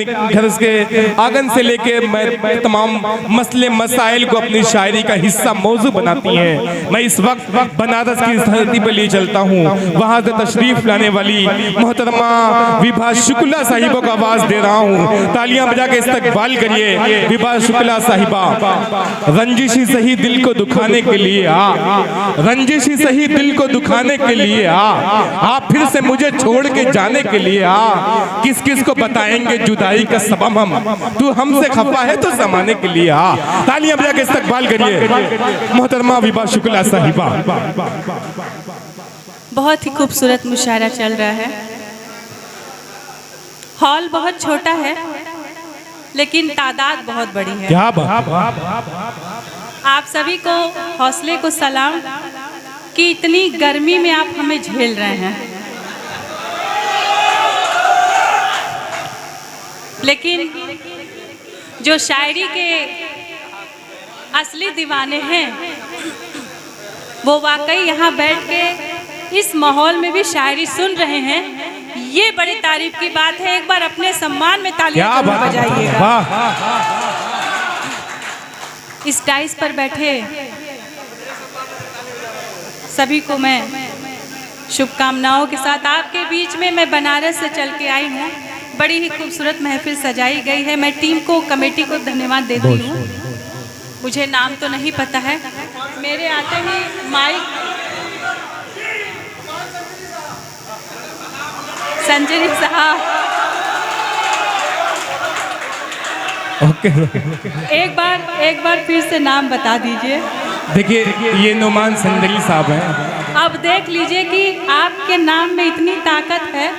अपने घर के आंगन से लेके मैं तमाम मसले मसाइल को अपनी शायरी का हिस्सा मौजू बनाती हैं। मैं इस वक्त बनारस की धरती पर ले चलता हूँ। वहाँ से तशरीफ लाने वाली मोहतरमा विभा शुक्ला साहिबा को आवाज दे रहा हूँ। तालियां बजा के इस्तकबाल करिए विभा शुक्ला साहिबा। रंजिशी सही दिल को दुखाने के लिए रंजिशी सही दिल को दुखाने के लिए आप फिर से मुझे छोड़ के जाने के लिए किस किस को बताएंगे जुदाई का सबब हम, तू हमसे खफा है तो जमाने के लिए तालियां बजा के इस्तकबाल करिए मोहतरमा विभा शुक्ला साहिबा। बहुत ही खूबसूरत मुशायरा चल रहा है। हॉल बहुत छोटा है लेकिन तादाद बहुत बड़ी है। क्या बात। आप सभी को हौसले को सलाम कि इतनी गर्मी में आप हमें झेल रहे हैं, लेकिन जो शायरी के असली दीवाने हैं वो वाकई यहाँ बैठ के इस माहौल में भी शायरी सुन रहे हैं। ये बड़ी तारीफ की बात है। एक बार अपने सम्मान में तालियां जरूर बजाइएगा। इस डाइस पर बैठे सभी को मैं शुभकामनाओं के साथ आपके बीच में मैं बनारस से चल के आई हूँ। बड़ी ही खूबसूरत महफिल सजाई गई है। मैं टीम को, कमेटी को धन्यवाद देती हूँ। मुझे नाम तो नहीं पता है। मेरे आते ही माइक संजय साहब, एक बार फिर से नाम बता दीजिए। देखिए ये नुमान संदली साहब हैं। अब देख लीजिए कि आपके नाम में इतनी ताकत है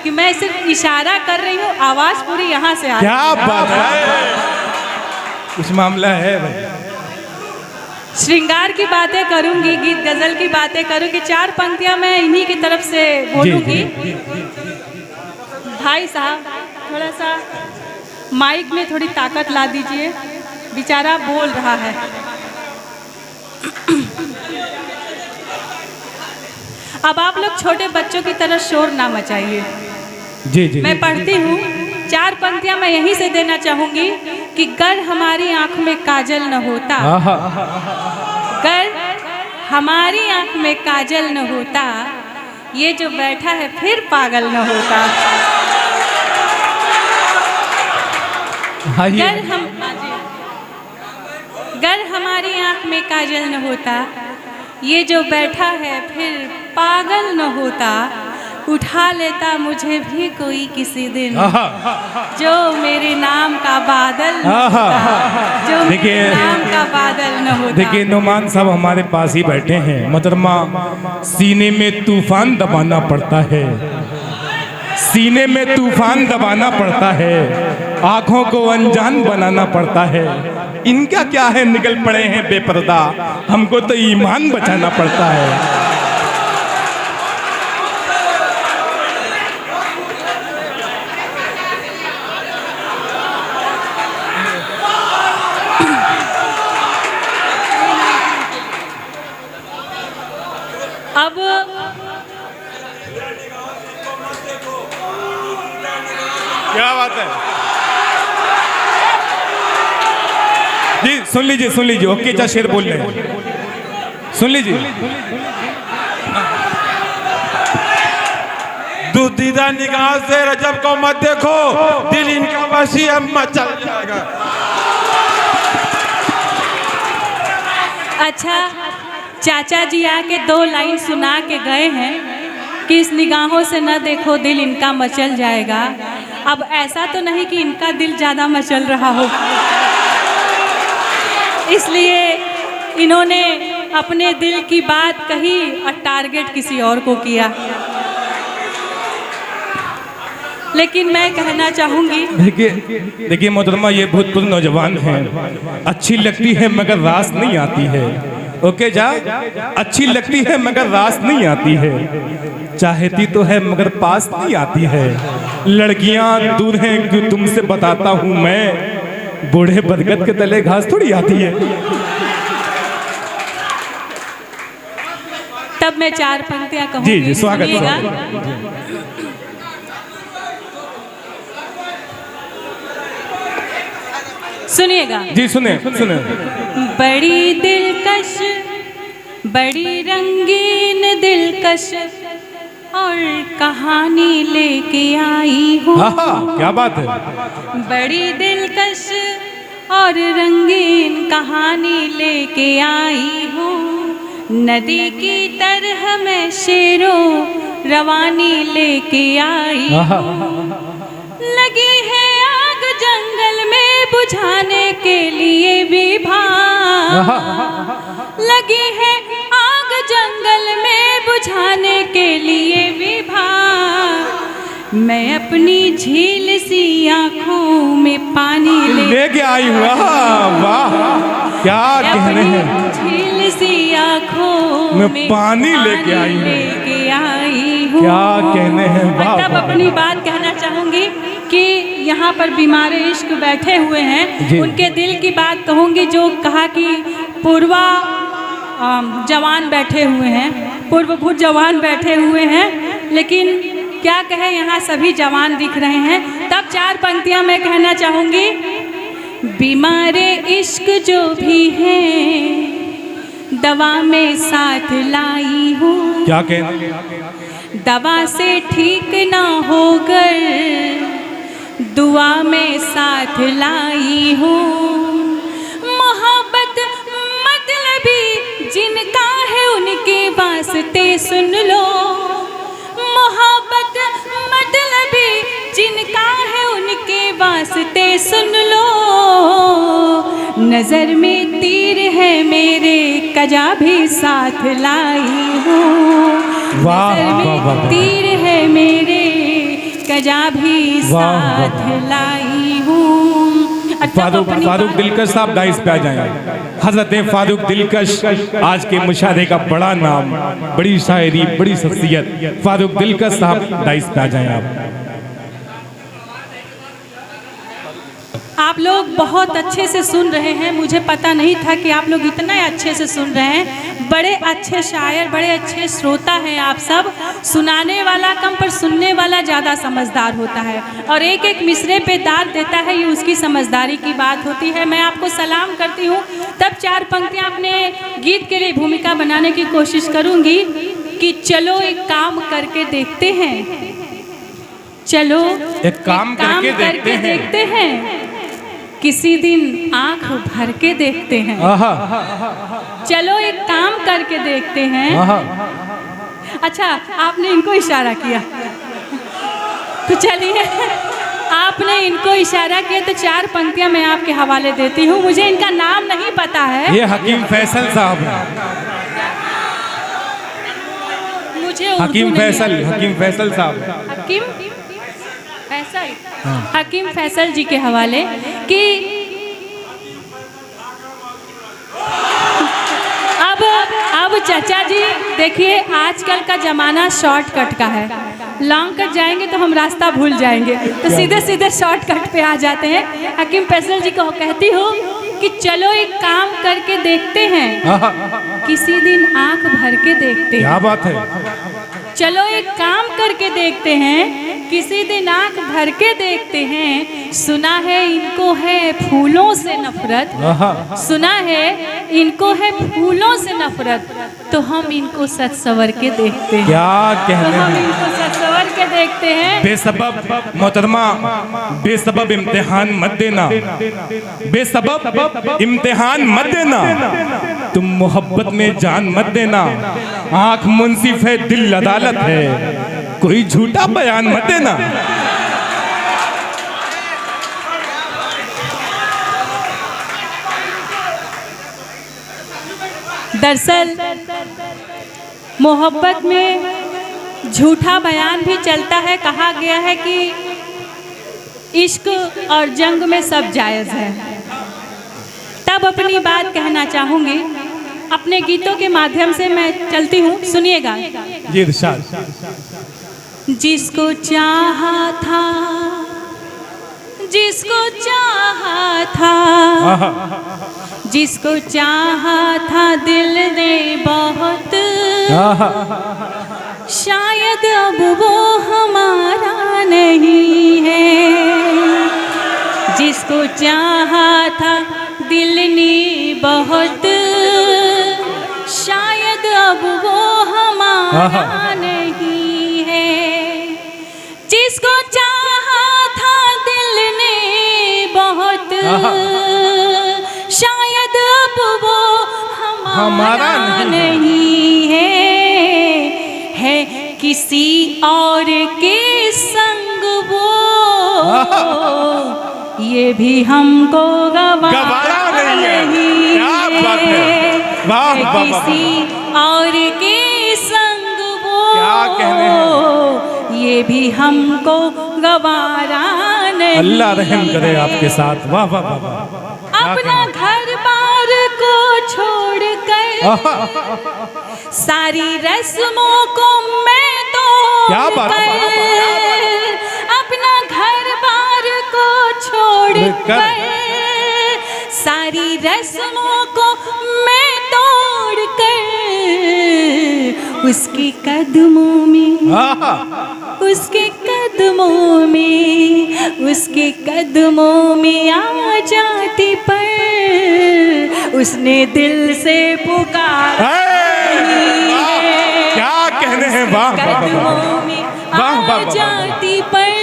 कि मैं सिर्फ इशारा कर रही हूँ, आवाज पूरी यहाँ से आ रही है। क्या बात है, कुछ मामला है भाई। श्रृंगार की बातें करूंगी, गीत गजल की बातें करूंगी। 4 पंक्तियां मैं इन्हीं की तरफ से बोलूंगी। भाई साहब थोड़ा सा माइक में थोड़ी ताकत ला दीजिए, बेचारा बोल रहा है। अब आप लोग छोटे बच्चों की तरह शोर ना मचाइए। जी जी मैं पढ़ती हूँ। 4 पंक्तियां मैं यहीं से देना चाहूंगी कि गर हमारी आंख में काजल न होता, गर हमारी आंख में काजल न होता, ये जो बैठा है फिर पागल न होता। गर हमारी आंख में काजल न होता, ये जो बैठा है फिर पागल न होता। उठा लेता मुझे भी कोई किसी दिन, जो मेरे नाम का बादल न होता, जो मेरे नाम का बादल न होता। देखिए नुमान साहब हमारे पास ही बैठे हैं। मोहतरमा सीने में तूफान दबाना पड़ता है, सीने में तूफान दबाना पड़ता है, आंखों को अनजान बनाना पड़ता है। इनका क्या है, निकल पड़े हैं बेपर्दा, हमको तो ईमान बचाना पड़ता है। अब क्या बात है जी, सुन लीजिए ओके चा शेर बोल रहे हैं, सुन लीजिए। दूधीदा निगाह से रजब को मत देखो, दिल इनका वसी अम्मा चल जाएगा। अच्छा, चाचा जी आके 2 लाइन सुना के गए हैं कि इस निगाहों से न देखो दिल इनका मचल जाएगा। अब ऐसा तो नहीं कि इनका दिल ज़्यादा मचल रहा हो, इसलिए इन्होंने अपने दिल की बात कही और टारगेट किसी और को किया। लेकिन मैं कहना चाहूँगी, देखिए मोहतरमा ये भूतपूर्व नौजवान हैं, अच्छी लगती है मगर रास नहीं आती है। ओके जा, अच्छी लगती है मगर रास नहीं आती है, चाहती तो है मगर पास नहीं आती है। लड़कियां दूर हैं क्यों तुमसे बताता हूँ मैं, बूढ़े बरगद के तले घास थोड़ी आती है। तब मैं 4 पंक्तियां कहूँगी। जी स्वागत। सुनिएगा। जी सुने सुने। बड़ी दिलकश, बड़ी रंगीन दिलकश और कहानी लेके आई हूँ। क्या बात है। बड़ी दिलकश और रंगीन कहानी लेके आई हूँ। नदी की तरह मैं शेरों रवानी लेके आई हूँ। लगी है आग जंगल में बुझाने के लिए विभाग, लगी है आग जंगल में बुझाने के लिए विभाग। मैं अपनी झील सी आंखों में पानी लेके आई हूँ। वाह क्या कहने हैं। झील सी आंखों में पानी लेके आई हूँ। क्या कहने हैं। तब अपनी बात कहना चाहूंगी कि यहाँ पर बीमारे इश्क बैठे हुए हैं, उनके दिल की बात कहूँगी। जो कहा कि पूर्वा जवान बैठे हुए हैं, पूर्वभूत जवान बैठे हुए हैं, लेकिन क्या कहे यहाँ सभी जवान दिख रहे हैं। तब 4 पंक्तियाँ मैं कहना चाहूँगी। बीमारे इश्क जो भी है दवा में साथ लाई हूँ। क्या कहना। दवा से ठीक ना होकर दुआ में साथ लाई हूँ। मोहब्बत मतलबी जिनका है उनके वास्ते सुन लो। मोहब्बत मतलबी जिनका है उनके वास्ते सुन लो। नजर में तीर है मेरे कजा भी साथ लाई हूँ। नजर में तीर है मेरे कजा भी साथ लाई हूँ। फारूक दिलकश साहब डाइस पे आ जाएं। हजरत फारूक दिलकश आज के मुशाहरे का बड़ा नाम, बड़ी शायरी, बड़ी शख्सियत। फारूक दिलकश साहब डाइस पे आ जाएं। आप लोग बहुत अच्छे से सुन रहे हैं। मुझे पता नहीं था कि आप लोग इतना अच्छे से सुन रहे हैं। बड़े अच्छे शायर, बड़े अच्छे श्रोता हैं आप सब। सुनाने वाला कम पर सुनने वाला ज़्यादा समझदार होता है, और एक एक मिसरे पे दाद देता है, ये उसकी समझदारी की बात होती है। मैं आपको सलाम करती हूँ। तब 4 पंक्तियाँ अपने गीत के लिए भूमिका बनाने की कोशिश करूँगी कि चलो एक काम करके देखते हैं, चलो एक काम करके देखते हैं, किसी दिन आंख भर के देखते हैं। चलो एक काम करके देखते हैं। अच्छा, आपने इनको इशारा किया तो चलिए, आपने इनको इशारा किया तो 4 पंक्तियां मैं आपके हवाले देती हूँ। मुझे इनका नाम नहीं पता है। ये हकीम फैसल साहब हैं। मुझे हकीम फैसल साहब। हकीम फैसल जी के हवाले कि अब चाचा जी देखिए, आजकल का ज़माना शॉर्टकट का है। लॉन्ग कट जाएंगे तो हम रास्ता भूल जाएंगे, तो सीधे सीधे शॉर्टकट पे आ जाते हैं। हकीम फैसल जी को कहती हूँ कि चलो एक काम करके देखते हैं, किसी दिन आंख भर के देखते हैं। क्या बात है। चलो एक काम करके देखते हैं, किसी दिन आंख भर के देखते हैं। सुना है इनको है फूलों से नफरत, सुना है इनको है फूलों से नफरत, तो हम इनको सच सवर के देखते हैं। क्या कहने तो हम इनको सच सवर के देखते हैं। बेसबब मोहतरमा, बेसबब इम्तिहान मत देना, बेसबब इम्तिहान मत देना, तुम मोहब्बत में जान मत देना। आंख मुंसिफ है, दिल अदालत है, कोई झूठा बयान मत देना। दरअसल मोहब्बत में झूठा बयान भी चलता है। कहा गया है कि इश्क और जंग में सब जायज़ है। तब अपनी बात कहना चाहूँगी, अपने गीतों के माध्यम से मैं चलती हूँ, सुनिएगा। जी इरशाद। जिसको चाहा था, जिसको चाहा था, जिसको चाहा था दिल ने बहुत, शायद अब वो हमारा नहीं है। जिस जिसको चाहा था दिल ने बहुत, शायद अब वो हमारा नहीं है। जिसको चाहा था दिल ने बहुत, शायद अब वो हमारा नहीं है किसी और के संग वो, ये भी हमको गवारा नहीं है। वाह वाह किसी और के संग वो, क्या कहने हैं। ये भी हमको गवारा नहीं। अल्लाह रहम करे आपके साथ। वाह वाह वाह वाह। अपना घर बार को छोड़कर सारी रस्मों को मैं क्या बात है। अपना घर बार को छोड़कर सारी रस्मों को मैं तोड़कर उसके कदमों में, उसके कदमों में, उसके कदमों में आ जाती पर उसने दिल से पुकारा। क्या कहने हैं। वाह कदमों में आ जाती पर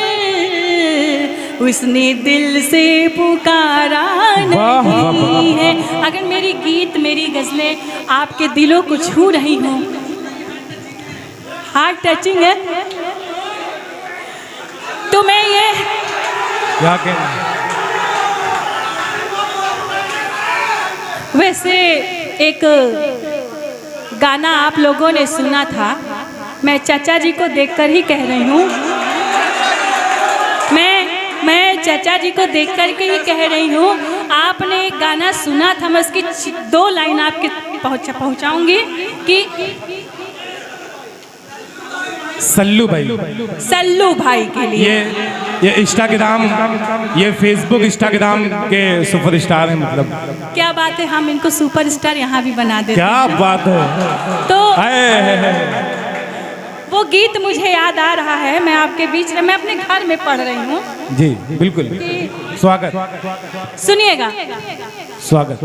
उसने दिल से पुकारा नहीं है। अगर मेरी गीत, मेरी गजलें आपके दिलों को छू रही हों, हार्ट टचिंग है, तो मैं ये क्या कहना है। वैसे एक गाना आप लोगों ने सुना था, मैं चाचा जी को देखकर ही कह रही हूँ, मैं चाचा जी को देखकर के ही कह रही हूँ। आपने एक गाना सुना था, मैं उसकी 2 लाइन आपके पहुँचाऊंगी कि सल्लू भाई, सल्लू भाई के लिए। ये इंस्टाग्राम, ये फेसबुक इंस्टाग्राम के सुपरस्टार हैं। मतलब क्या बात है, हम इनको सुपरस्टार यहाँ भी बना देते क्या हैं। बात है। तो है। वो गीत मुझे याद आ रहा है, मैं आपके बीच में, मैं अपने घर में पढ़ रही हूँ। जी बिल्कुल, स्वागत, सुनिएगा। स्वागत।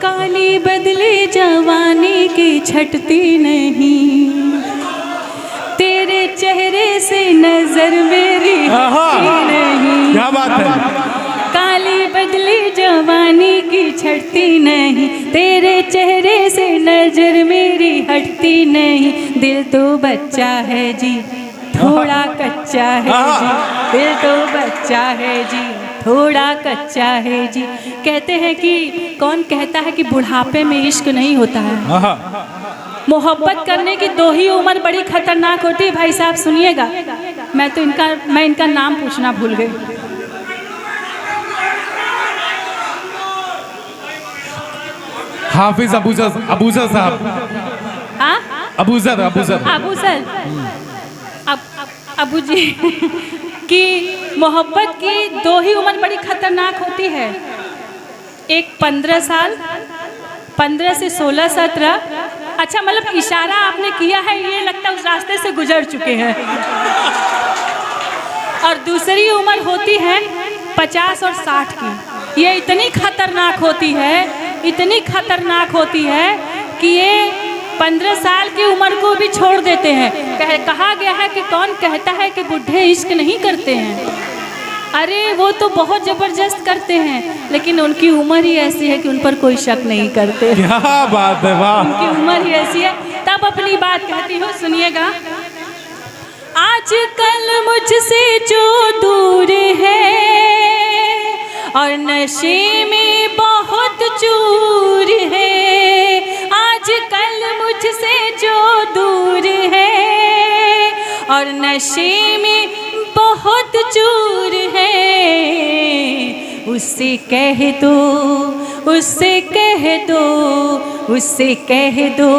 काली बदले जवानी की छटती नहीं, तेरे चेहरे से नजर मेरी हटती नहीं। क्या बात है। काली बदली जवानी की छटती नहीं, तेरे चेहरे से नजर मेरी हटती नहीं। दिल तो बच्चा है जी, थोड़ा कच्चा है जी, दिल तो बच्चा है जी, थोड़ा कच्चा है जी। कहते हैं कि कौन कहता है कि बुढ़ापे में इश्क नहीं होता है। मोहब्बत करने की 2 ही उम्र बड़ी खतरनाक होती है। भाई साहब सुनिएगा, मैं इनका नाम पूछना भूल गई। हाफिज अबूजर साहब। हाँ, अबूजर अबू जी कि मोहब्बत की 2 ही उम्र बड़ी खतरनाक होती है। एक 15 साल, 15 से 16, 17। अच्छा, मतलब इशारा आपने किया है, ये लगता है उस रास्ते से गुजर चुके हैं। और दूसरी उम्र होती है 50 और 60 की। ये इतनी खतरनाक होती है, इतनी खतरनाक होती है कि ये 15 साल की उम्र को भी छोड़ देते हैं। कहा गया है कि कौन कहता है कि बुढ़े इश्क नहीं करते हैं। अरे वो तो बहुत ज़बरदस्त करते हैं, लेकिन उनकी उम्र ही ऐसी है कि उन पर कोई शक नहीं करते। क्या बात है। वाह। उनकी उम्र ही ऐसी है। तब अपनी बात कहती हूँ, सुनिएगा। आजकल मुझसे जो दूर है और नशे में बहुत चूर है, आजकल मुझसे जो दूर है और नशे में बहुत चूर है, उससे कह दो, उससे कह दो, उससे कह दो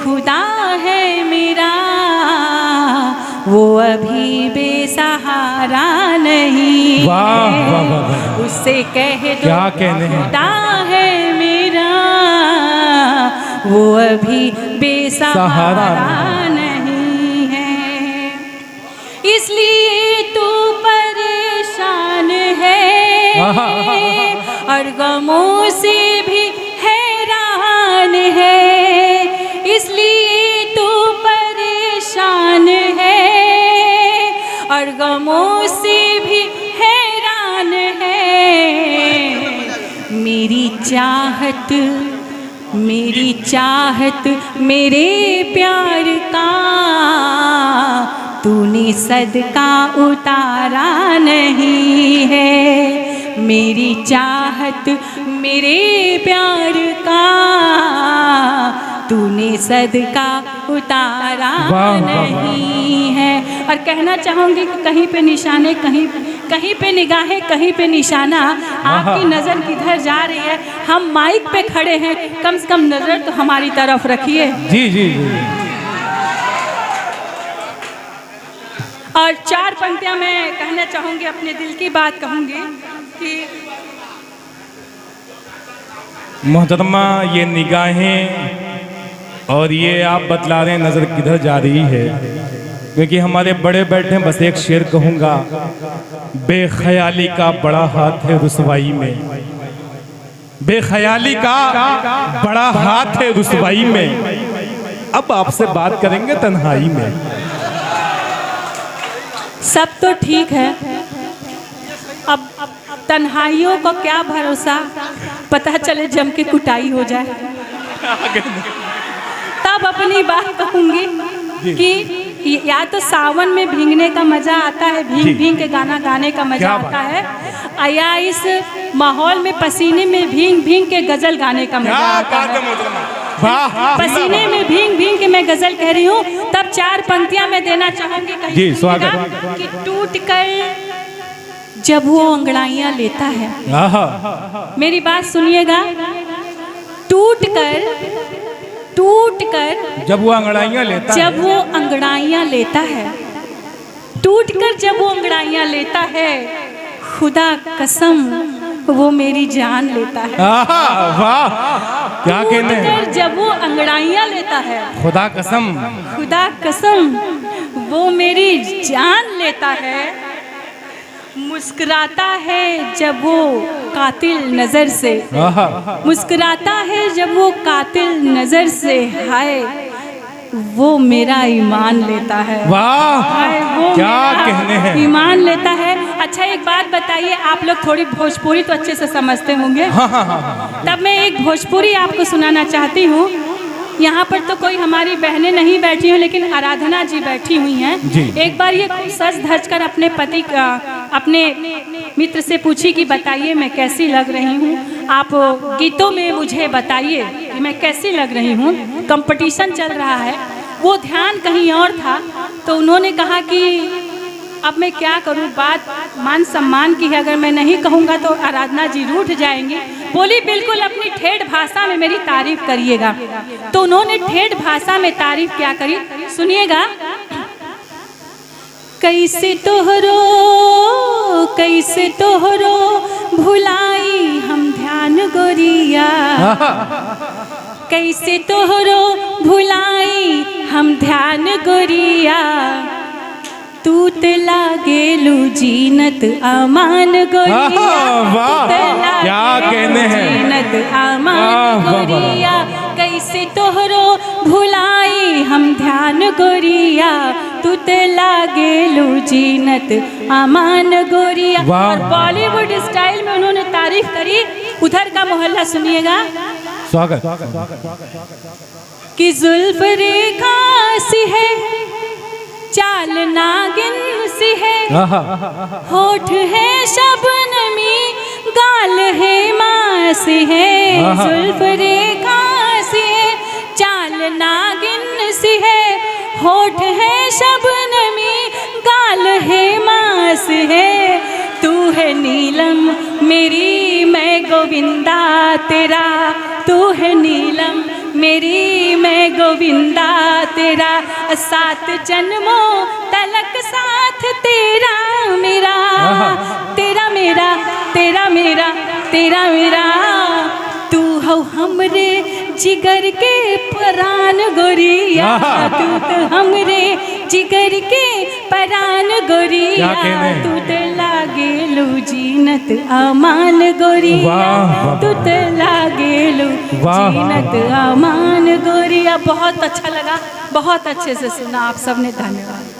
खुदा है मेरा, वो अभी बेसहारा नहीं। वाह वाह वाह। उससे कह दो क्या कहने हैं। खुदा है मेरा, वो अभी बेसहारा नहीं है। इसलिए तू परेशान है, गमों से भी हैरान है, इसलिए तू परेशान है। और गमों से भी हैरान है, मेरी चाहत मेरे प्यार का तूने सदका उतारा नहीं है। मेरी चाहत मेरे प्यार का तूने सदका उतारा नहीं है। और कहना चाहूँगी कि कहीं पे निशाने, कहीं पे निगाहें, कहीं पे निशाना, आपकी नज़र किधर जा रही है? हम माइक पे खड़े हैं, कम से कम नज़र तो हमारी तरफ रखिए। जी जी जी। और 4 पंक्तियाँ मैं कहना चाहूँगी, अपने दिल की बात कहूँगी कि मोहतरमा, ये निगाहें और ये आप बतला रहे हैं नज़र किधर जा रही है, क्योंकि हमारे बड़े बैठे हैं। बस एक शेर कहूँगा, बेख्याली का बड़ा हाथ है रुसवाई में, बेख्याली का बड़ा हाथ है रुसवाई में। अब आपसे बात करेंगे तन्हाई में। सब तो ठीक है, अब तन्हाइयों को क्या भरोसा, पता चले जम के कुटाई हो जाए, तब अपनी बात कहूँगी कि या तो सावन में भीगने का मजा आता है, भीग भीग के गाना गाने का मजा आता है, या इस माहौल में पसीने में भीग भीग के गजल गाने का मजा आता है। पसीने में भीग भीग के मैं गजल कह रही हूँ। तब 4 पंक्तियां मैं देना चाहूंगी। जी, स्वागत। कि टूट कर जब वो अंगड़ाइयां लेता है, मेरी बात सुनिएगा, टूट कर जब वो अंगड़ाइयां लेता है, जब वो अंगड़ाइयां लेता है, टूट कर जब वो अंगड़ाइयां लेता है, खुदा कसम वो मेरी जान लेता है। वाह, क्या कहने हैं? जब वो अंगड़ाइयां लेता है, खुदा कसम वो मेरी जान लेता है। मुस्कुराता है जब वो कातिल नजर से, मुस्कुराता है जब वो कातिल नजर से, हाय वो मेरा ईमान लेता है। वाह, वो क्या कहने हैं, ईमान लेता है। अच्छा, एक बात बताइए, आप लोग थोड़ी भोजपुरी तो अच्छे से समझते होंगे। तब मैं एक भोजपुरी आपको सुनाना चाहती हूँ। यहाँ पर तो कोई हमारी बहनें नहीं बैठी हुई, लेकिन आराधना जी बैठी हुई हैं। एक बार ये सज धज कर अपने पति का, अपने मित्र से पूछी कि बताइए मैं कैसी लग रही हूँ, आप गीतों में मुझे बताइए कि मैं कैसी लग रही हूँ। कंपटीशन चल रहा है, वो ध्यान कहीं और था, तो उन्होंने कहा कि अब मैं क्या करूं, बात मान सम्मान की है, अगर मैं नहीं कहूँगा तो आराधना जी रूठ जाएंगी। बोली बिल्कुल अपनी ठेठ भाषा में मेरी तारीफ करिएगा। तो उन्होंने ठेठ भाषा में तारीफ क्या करी, सुनिएगा। कैसे तोहरो भुलाई हम ध्यान गोरिया, कैसे तोहरो भुलाई हम ध्यान गोरिया, तू ते लागेलू जीनत अमान गोरिया, क्या कहने हैं, जीनत अमान गोरिया, कैसे तोहरो भुलाई हम ध्यान गोरिया, तू ते लागेलू जीनत अमान गोरिया। और बॉलीवुड स्टाइल में उन्होंने तारीफ करी। उधर का मोहल्ला सुनिएगा। स्वागत। कि जुल्फ रेखा सी है, चाल नागिन सी है, होठ है शबनमी, गाल है मास है, जुल्फ रेखा सी है, चाल नागिन सी है, होठ है शबनमी, गाल है मास है, तू है नीलम मेरी मैं गोविंदा तेरा, तू है नीलम मेरी मैं गोविंदा तेरा, 7 जन्मों तलक साथ तेरा मेरा, तेरा मेरा, तेरा मेरा, तेरा मेरा, तू हो हमरे जिगर के परान गोरिया तू तो हमरे जिगर के परान गोरिया क्या कहने? तू तो लागेलू जीनत अमान गोरिया वाह, तू तो लागेलू वाह, जीनत वाह। अमान गोरिया। बहुत अच्छा लगा, बहुत अच्छे से सुना आप सबने, धन्यवाद।